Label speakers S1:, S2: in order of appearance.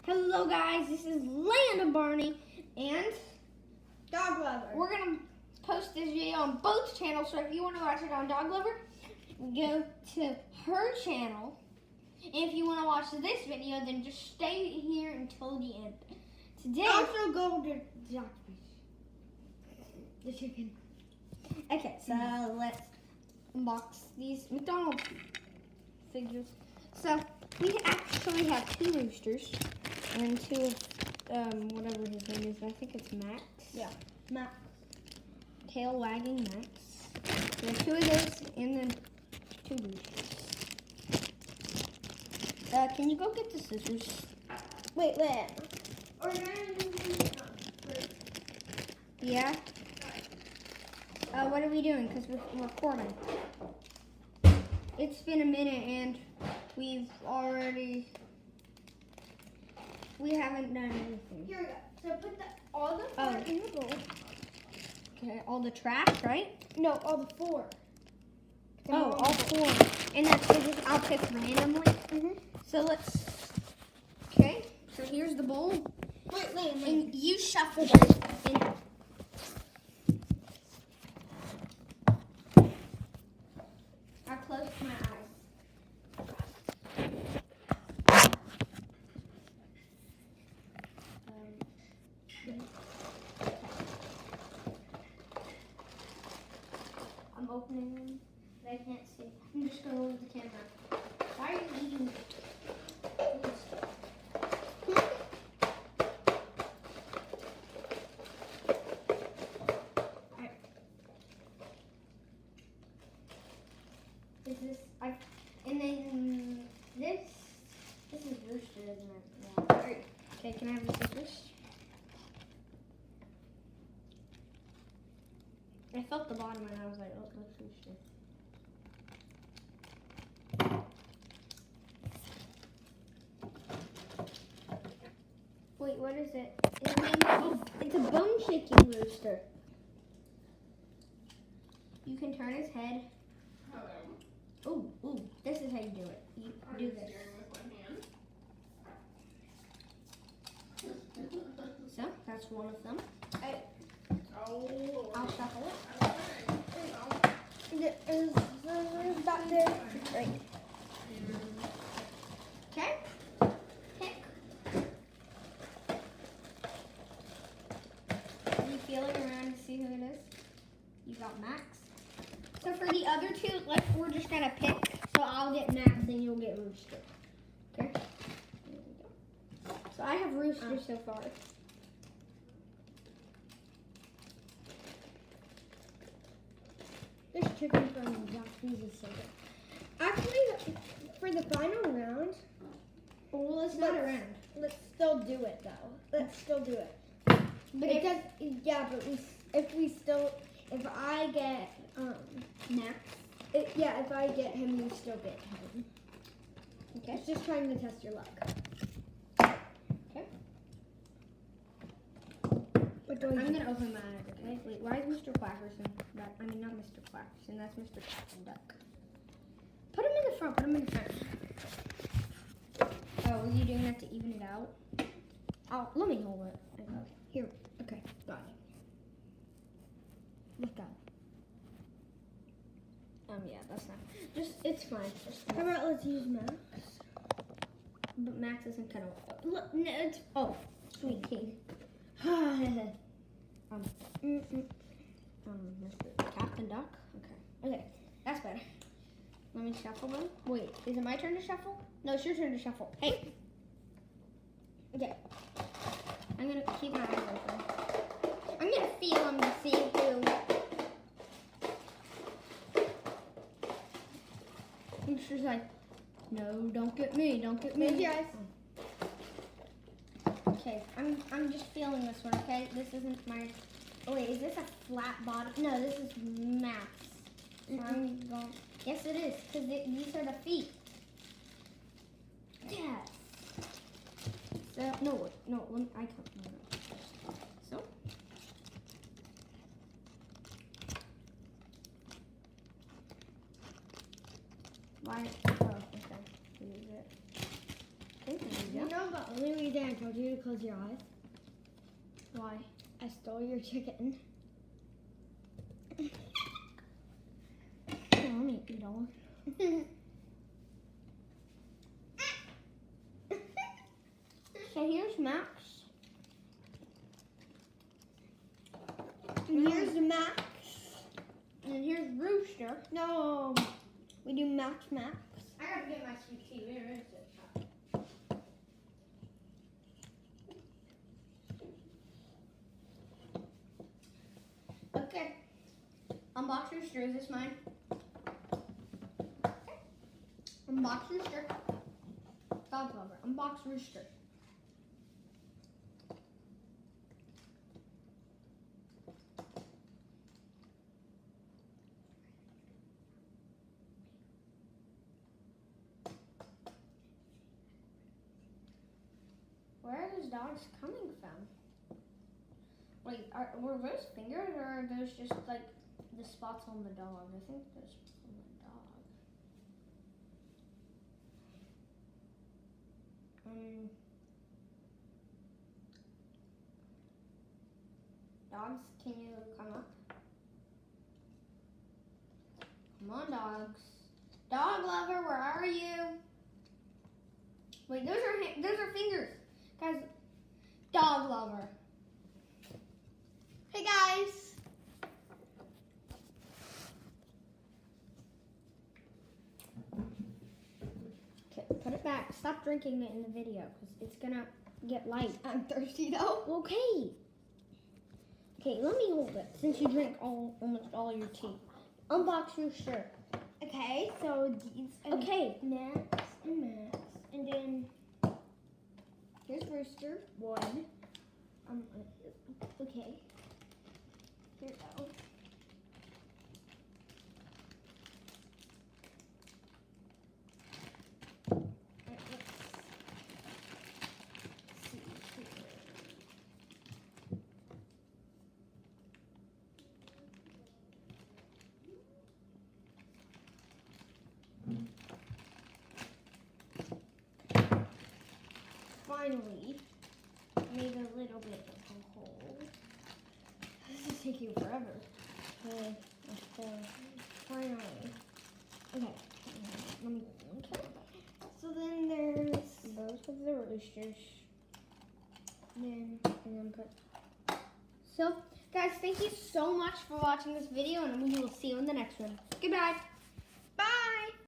S1: Hello guys, this is Land Barney and
S2: Dog Lover.
S1: We're gonna post this video on both channels, so if you want to watch it on Dog Lover, go to her channel. And if you want to watch this video, then just stay here until the end. Today
S2: Also go to Zaxby's. The chicken.
S1: Okay, so let's unbox these McDonald's figures. So we actually have two roosters and two of whatever his name is. I think it's Max.
S2: Yeah, Max.
S1: Tail wagging Max. So two of those and then two roosters. Can you go get the scissors?
S2: Wait.
S1: Yeah. What are we doing? Because we're recording. It's been a minute and we haven't done anything.
S2: Here we go. So put all the four in the bowl.
S1: Okay, all the trash, right?
S2: No, all the four.
S1: All four. And that's just, I'll pick randomly. So okay, so here's the bowl.
S2: Wait.
S1: And you shuffle them in. I closed my eyes. I'm opening them. They can't see. I'm just going to move the camera. Why are you eating it? And then this is rooster, isn't it? Yeah. Alright. Okay, can I have the scissors? I felt the bottom and I was like, oh, that's rooster. Wait, what is it? It's a bone shaking rooster. You can turn his head. Ooh, this is how you do it. You do this. So, that's one of them. I'll shuffle it.
S2: There's back there.
S1: Right. Okay. Pick. Are you feeling around to see who it is? You got Max. So for the other two, we're just gonna pick. So I'll get Max and you'll get Rooster. Okay? There we go. So I have Rooster so far.
S2: This chicken from Zaxby's is so good. Actually, for the final round,
S1: Well, it's not around.
S2: let's still do it though. Let's still do it.
S1: But
S2: if I get
S1: Max.
S2: if I get him, you still get him.
S1: Okay.
S2: It's just trying to test your luck.
S1: Okay.
S2: What do
S1: I'm gonna open mine, okay? Wait, why is Mr. Quackerson back? I mean, not Mr. Quackerson, that's Mr. Duck. Put him in the front, put him in the front. Oh, were you doing that to even it out? Oh, let me hold it. Okay.
S2: Here. Okay, got it. Look out.
S1: Yeah, that's not. It's fine.
S2: How about let's use Max?
S1: But Max isn't gonna. Look, no, it's. Oh, sweet king. Mr. Captain Duck. Okay, that's better. Let me shuffle them. Wait, is it my turn to shuffle? No, it's your turn to shuffle. Hey. Okay. I'm gonna keep my eyes open. I'm gonna feel them to see who. And she's like, no, don't get me, don't get me.
S2: Close your eyes.
S1: Okay, I'm just feeling this one, okay? This isn't my. Oh wait, is this a flat bottom? No, this is Max. So I'm going. Yes, it is, because these are the feet. Yes. So no, I can't. No. So. Why? Oh, okay. Use it. Okay, there we go.
S2: know the only reason I told you to close your eyes?
S1: Why?
S2: I stole your chicken.
S1: Let me eat all. So here's Max.
S2: And here's Max.
S1: And here's Rooster.
S2: No, we do Max.
S1: I gotta get my sweet tea. Where is it? Okay. Unbox Rooster. Is this mine? Okay. Unbox Rooster. Dog lover. Unbox Rooster. Where are those dogs coming from? Wait, were those fingers or are those just like the spots on the dog? I think those spots on the dog. Dogs, can you come up? Come on, dogs. Dog lover, where are you? Wait, those are fingers, guys. Dog lover. Hey guys. Okay, put it back. Stop drinking it in the video because it's gonna get light.
S2: I'm thirsty though.
S1: Okay. Okay, let me hold it since you drink almost all your tea. Unbox your shirt.
S2: Okay, so these.
S1: Okay.
S2: Max and Max, and then here's Rooster. One. Okay. Here we go. Alright, let's see here. Finally, made a little bit of a hole. This is taking forever. Okay, finally. Okay, let me. Okay. So then there's
S1: Those are the roosters.
S2: then
S1: And then put. So, guys, thank you so much for watching this video, and we will see you in the next one. Goodbye.